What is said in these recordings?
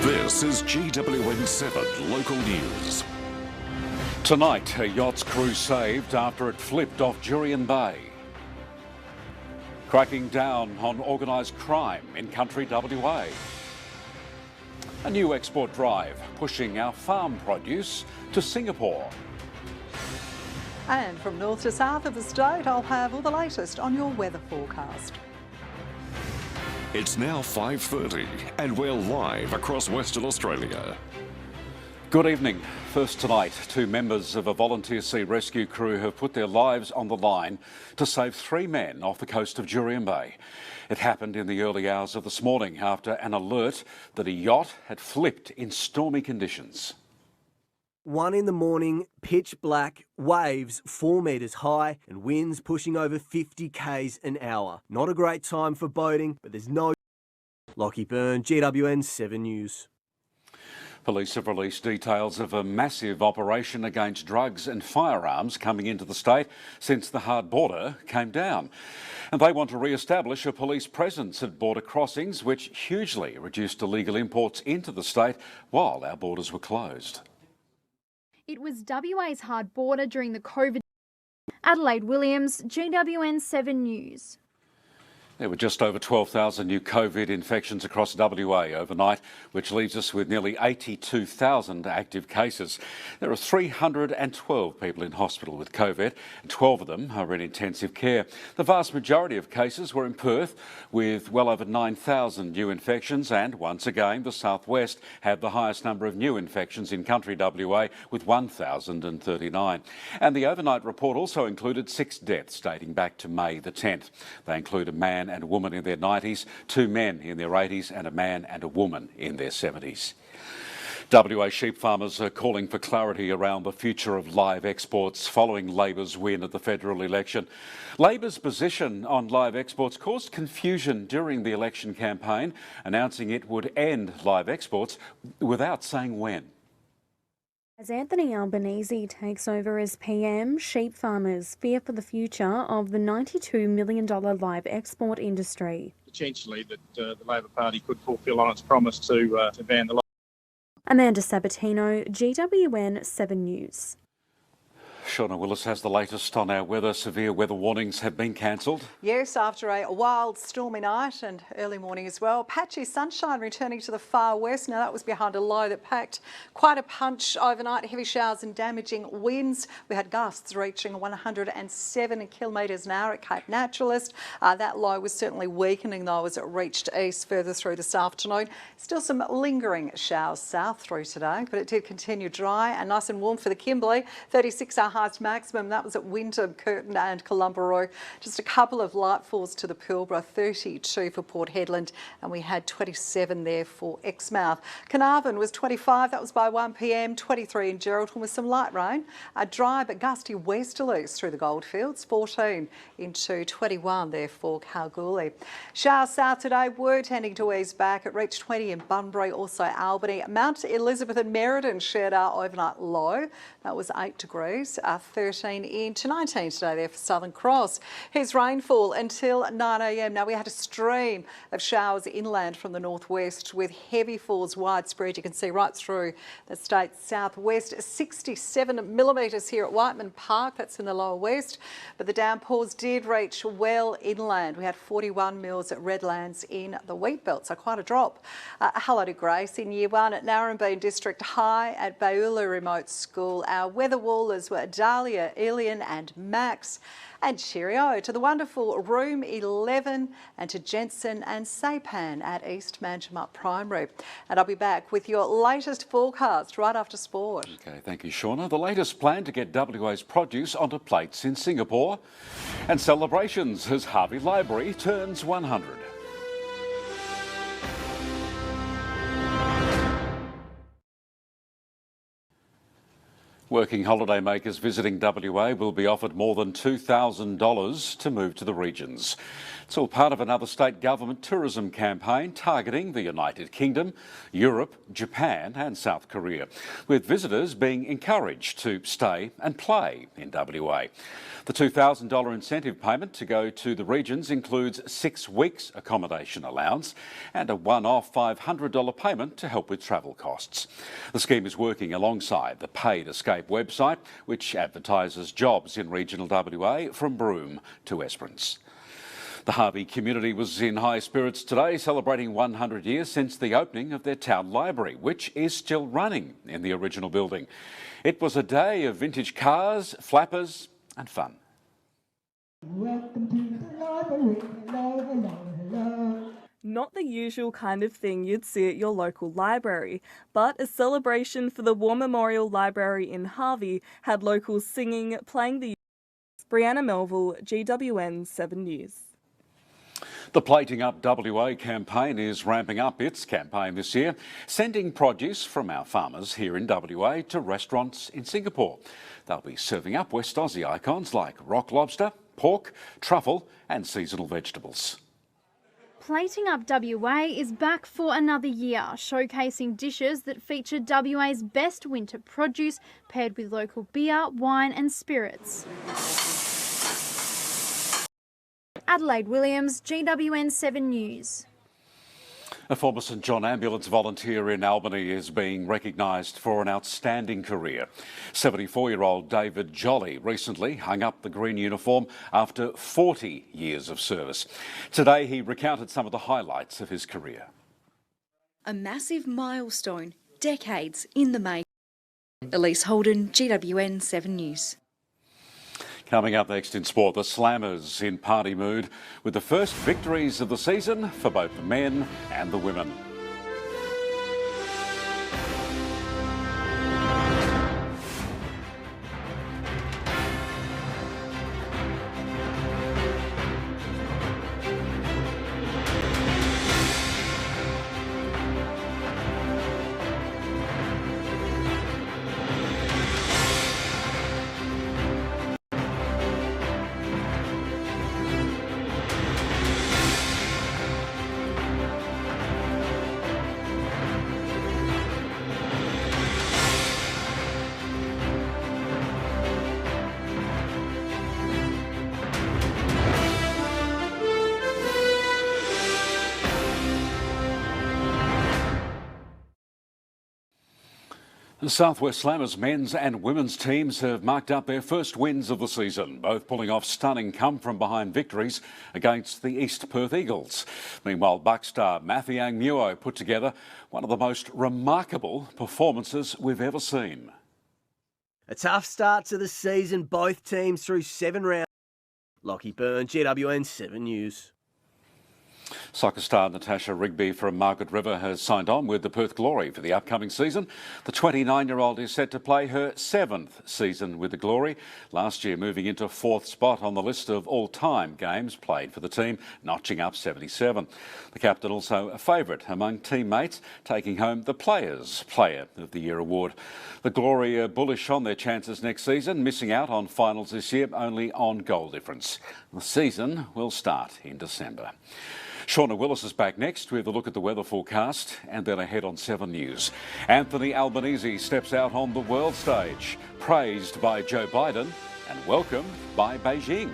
This is GWN7 Local News. Tonight, a yacht's crew saved after it flipped off Jurien Bay. Cracking down on organised crime in country WA. A new export drive pushing our farm produce to Singapore. And from north to south of the state, I'll have all the latest on your weather forecast. It's now 5:30 and we're live across Western Australia. Good evening. First tonight, 2 members of a volunteer sea rescue crew have put their lives on the line to save 3 men off the coast of Jurien Bay. It happened in the early hours of this morning after an alert that a yacht had flipped in stormy conditions. 1 in the morning, pitch black, waves 4 metres high and winds pushing over 50 k's an hour. Not a great time for boating, but there's no... Lockie Byrne, GWN7 News. Police have released details of a massive operation against drugs and firearms coming into the state since the hard border came down. And they want to re-establish a police presence at border crossings, which hugely reduced illegal imports into the state while our borders were closed. It was WA's hard border during the COVID. Adelaide Williams, GWN7 News. There were just over 12,000 new COVID infections across WA overnight, which leaves us with nearly 82,000 active cases. There are 312 people in hospital with COVID, and 12 of them are in intensive care. The vast majority of cases were in Perth, with well over 9,000 new infections, and once again, the southwest had the highest number of new infections in country WA, with 1,039. And the overnight report also included 6 deaths dating back to May the 10th. They include a man and a woman in their 90s, 2 men in their 80s and a man and a woman in their 70s. WA sheep farmers are calling for clarity around the future of live exports following Labor's win at the federal election. Labor's position on live exports caused confusion during the election campaign, announcing it would end live exports without saying when. As Anthony Albanese takes over as PM, sheep farmers fear for the future of the $92 million live export industry. Potentially that the Labor Party could fulfil on its promise to ban the live. Amanda Sabatino, GWN7 News. Shauna, Willis has the latest on our weather. Severe weather warnings have been cancelled. Yes, after a wild stormy night and early morning as well. Patchy sunshine returning to the far west. Now that was behind a low that packed quite a punch overnight. Heavy showers and damaging winds. We had gusts reaching 107 kilometres an hour at Cape Naturalist. That low was certainly weakening though as it reached east further through this afternoon. Still some lingering showers south through today, but it did continue dry and nice and warm for the Kimberley. 36 our highest maximum, that was at Wyndham, Curtin and Columbaroo. Just a couple of light falls to the Pilbara, 32 for Port Hedland, and we had 27 there for Exmouth. Carnarvon was 25, that was by 1 p.m, 23 in Geraldton with some light rain. A dry but gusty westerlies through the Goldfields, 14 into 21 there for Kalgoorlie. Showers south today were tending to ease back. It reached 20 in Bunbury, also Albany. Mount Elizabeth and Merredin shared our overnight low. That was 8 degrees. 13 into 19 today there for Southern Cross. Here's rainfall until 9 a.m. Now we had a stream of showers inland from the northwest with heavy falls widespread. You can see right through the state's southwest. 67 millimetres here at Whiteman Park, that's in the lower west. But the downpours did reach well inland. We had 41 mils at Redlands in the wheat belt, so quite a drop. Hello to Grace in Year 1 at Narrabeen District High at Beulah Remote School. Our weather wallers were Dahlia, Ilian and Max. And cheerio to the wonderful Room 11 and to Jensen and Saipan at East Manjimup Primary. And I'll be back with your latest forecast right after sport. Okay, thank you, Shauna. The latest plan to get WA's produce onto plates in Singapore. And celebrations as Harvey Library turns 100. Working holiday makers visiting WA will be offered more than $2,000 to move to the regions. It's all part of another state government tourism campaign targeting the United Kingdom, Europe, Japan and South Korea, with visitors being encouraged to stay and play in WA. The $2,000 incentive payment to go to the regions includes 6 weeks accommodation allowance and a one-off $500 payment to help with travel costs. The scheme is working alongside the Paid Escape website, which advertises jobs in regional WA from Broome to Esperance. The Harvey community was in high spirits today, celebrating 100 years since the opening of their town library, which is still running in the original building. It was a day of vintage cars, flappers and fun. Welcome to the library. Hello, hello, hello. Not the usual kind of thing you'd see at your local library, but a celebration for the War Memorial Library in Harvey had locals singing, playing the... Brianna Melville, GWN7 News. The Plating Up WA campaign is ramping up its campaign this year, sending produce from our farmers here in WA to restaurants in Singapore. They'll be serving up West Aussie icons like rock lobster, pork, truffle and seasonal vegetables. Plating Up WA is back for another year, showcasing dishes that feature WA's best winter produce paired with local beer, wine and spirits. Adelaide Williams, GWN7 News. A former St John ambulance volunteer in Albany is being recognised for an outstanding career. 74-year-old David Jolly recently hung up the green uniform after 40 years of service. Today he recounted some of the highlights of his career. A massive milestone, decades in the making. Elise Holden, GWN7 News. Coming up next in sport, the Slammers in party mood with the first victories of the season for both the men and the women. The South West Slammers men's and women's teams have marked up their first wins of the season, both pulling off stunning come-from-behind victories against the East Perth Eagles. Meanwhile, Buck star Mathiang Muo put together one of the most remarkable performances we've ever seen. A tough start to the season, both teams through 7 rounds. Lockie Byrne, GWN7 News. Soccer star Natasha Rigby from Margaret River has signed on with the Perth Glory for the upcoming season. The 29-year-old is set to play her 7th season with the Glory, last year moving into 4th spot on the list of all-time games played for the team, notching up 77. The captain also a favourite among teammates, taking home the Players' Player of the Year award. The Glory are bullish on their chances next season, missing out on finals this year only on goal difference. The season will start in December. Shauna Willis is back next with a look at the weather forecast and then ahead on 7 News. Anthony Albanese steps out on the world stage, praised by Joe Biden and welcomed by Beijing.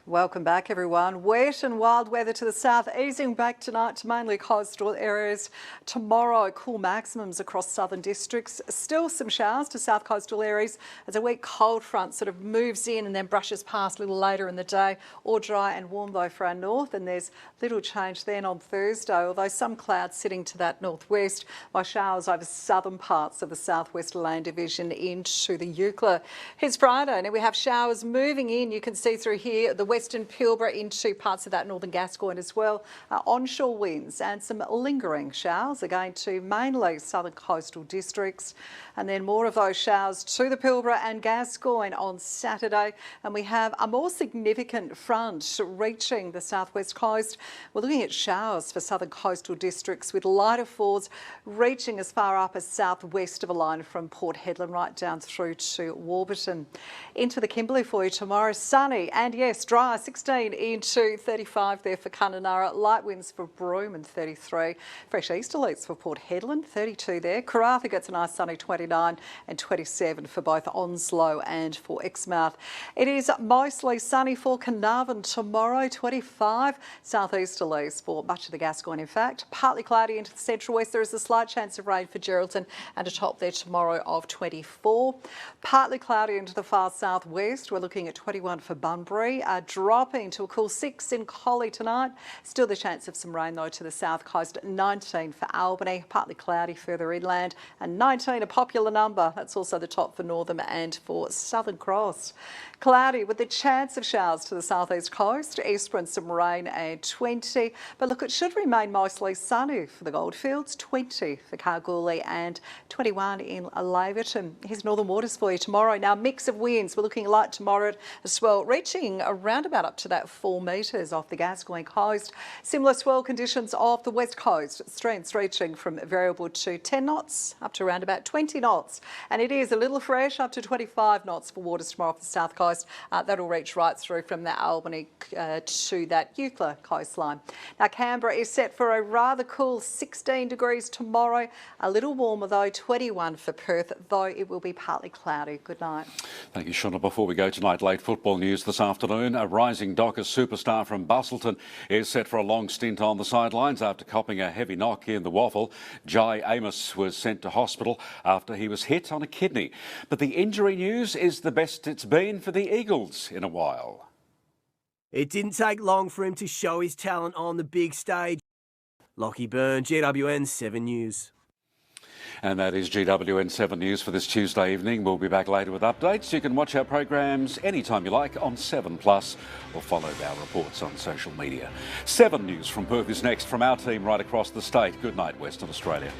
Welcome back, everyone. Wet and wild weather to the south, easing back tonight to mainly coastal areas. Tomorrow, cool maximums across southern districts. Still some showers to south coastal areas as a weak cold front sort of moves in and then brushes past a little later in the day. All dry and warm though for our north, and there's little change then on Thursday, although some clouds sitting to that northwest, while showers over southern parts of the southwest Land Division into the Eucla. Here's Friday. Now we have showers moving in. You can see through here the western Pilbara into parts of that northern Gascoyne as well. Onshore winds and some lingering showers are going to mainly southern coastal districts, and then more of those showers to the Pilbara and Gascoyne on Saturday. And we have a more significant front reaching the southwest coast. We're looking at showers for southern coastal districts with lighter falls reaching as far up as southwest of a line from Port Hedland right down through to Warburton. Into the Kimberley for you tomorrow, sunny and yes, dry, 16 into 35 there for Kununurra, light winds for Broome and 33, fresh easterlies for Port Hedland, 32 there. Karratha gets a nice sunny 29 and 27 for both Onslow and for Exmouth. It is mostly sunny for Carnarvon tomorrow, 25, southeasterlies for much of the Gascoyne in fact. Partly cloudy into the central west. There is a slight chance of rain for Geraldton and a top there tomorrow of 24. Partly cloudy into the far southwest. We're looking at 21 for Bunbury, dropping to a cool 6 in Collie tonight. Still the chance of some rain though to the south coast, 19 for Albany, partly cloudy further inland, and 19 a popular number. That's also the top for Northam and for Southern Cross. Cloudy with the chance of showers to the southeast coast, Esperance some rain and 20. But look, it should remain mostly sunny for the Goldfields, 20 for Kalgoorlie and 21 in Laverton. Here's Northern Waters for you tomorrow. Now, mix of winds. We're looking light to moderate as well, reaching around about up to that 4 metres off the Gascoyne coast. Similar swell conditions off the west coast, strengths reaching from variable to 10 knots up to around about 20 knots. And it is a little fresh up to 25 knots for waters tomorrow off the south coast. That'll reach right through from the Albany to that Eucla coastline. Now, Canberra is set for a rather cool 16 degrees tomorrow. A little warmer though, 21 for Perth, though it will be partly cloudy. Good night. Thank you, Shauna. Before we go tonight, late football news this afternoon. A rising Dockers superstar from Bustleton is set for a long stint on the sidelines after copping a heavy knock in the waffle. Jai Amos was sent to hospital after he was hit on a kidney. But the injury news is the best it's been for the Eagles in a while. It didn't take long for him to show his talent on the big stage. Lockie Byrne, GWN7 News. And that is GWN7 News for this Tuesday evening. We'll be back later with updates. You can watch our programs anytime you like on 7plus or follow our reports on social media. 7 News from Perth is next from our team right across the state. Good night, Western Australia.